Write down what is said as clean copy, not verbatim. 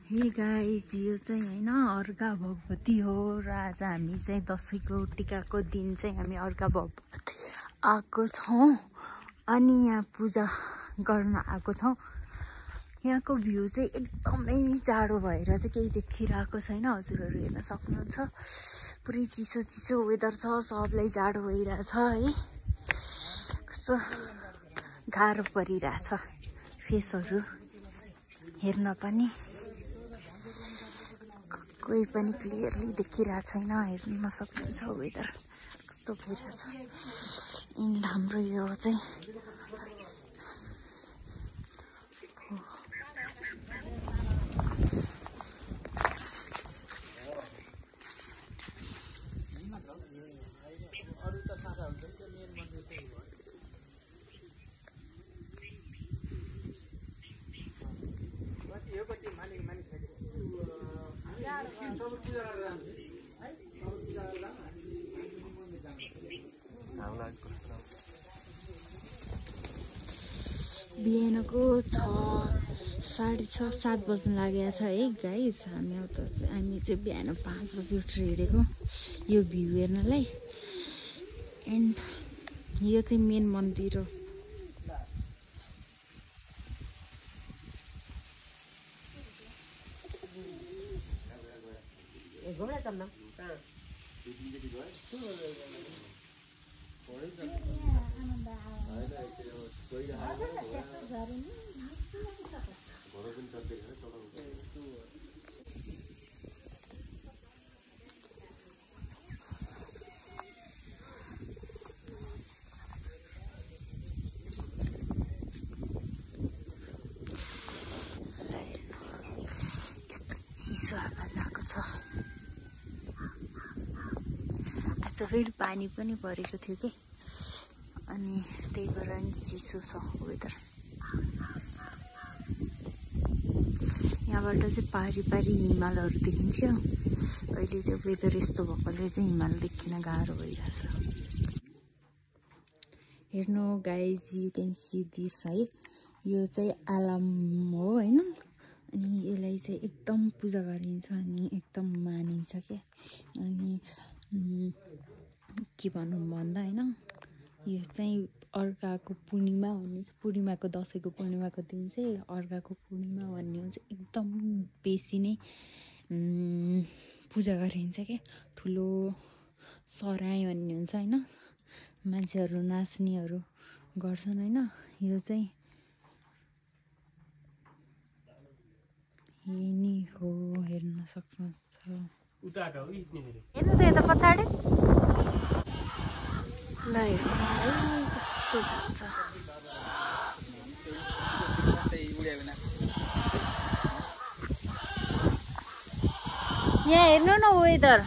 Hey guys, यो चाहिँ हैन अर्घा भगवती हो र आज हामी चाहिँ दशैंको टिकाको दिन चाहिँ हामी अर्घा भगवती आएको छौं अनि यहाँ पूजा गर्न आएको छौं। यहाँको भ्यू चाहिँ एकदमै जाडो भएर चाहिँ केही देखिरहेको छैन। हजुरहरु हेर्न सक्नुहुन्छ पुरै चिसो चिसो वेदर छ, सबलाई जाडो भइरहेछ है। कस्तो गाह्रो परिरहेछ फेसहरु हेर्न पनि, कोही पनि क्लियरली देखिरहेको छैन। हेर्न सक्नुहुन्छ वेदर कस्तो भइरहेछ। एन्ड हाम्रो यो चाहिँ बिहानको 6:30 7 बज्न लागेको छ है गाइस। हामी चाहिँ बिहान 5 बजी उठेर हिँडेको यो भ्यू हेर्नलाई। एन्ड यो चाहिँ मेन मन्दिर हो। चिसो हावा लागेको छ। आज फेरि पानी पनि परेको थियो कि, अनि त्यही भएर नि चिसो छ वेदर। यहाँबाट चाहिँ पारी पारी हिमालहरू देखिन्छ। अहिले त्यो वेदर यस्तो भएकोले चाहिँ हिमाल देखिन गाह्रो भइरहेछ। हेर्नु guys, you can see this है। यो चाहिँ आलाम हो हैन। अनि यसलाई चाहिँ एकदम पूजा गरिन्छ अनि एकदम मानिन्छ क्या। अनि के भनौँ भन्दा हैन, यो चाहिँ अर्घाको पूर्णिमा भन्ने, पूर्णिमाको दशैंको पूर्णिमाको दिन चाहिँ अर्घाको पूर्णिमा भन्ने हुन्छ। एकदम बेसी नै पूजा गरिन्छ क्या। ठुलो सराय भन्ने हुन्छ हैन, मान्छेहरू नाच्नेहरू गर्छन् हैन। यो चाहिँ यही हो, हेर्न सक्नुहुन्छ। हेर्नु त यता पछाडि ल, हेर्नु है कस्तो छ। यहाँ हेर्नु न वेदर।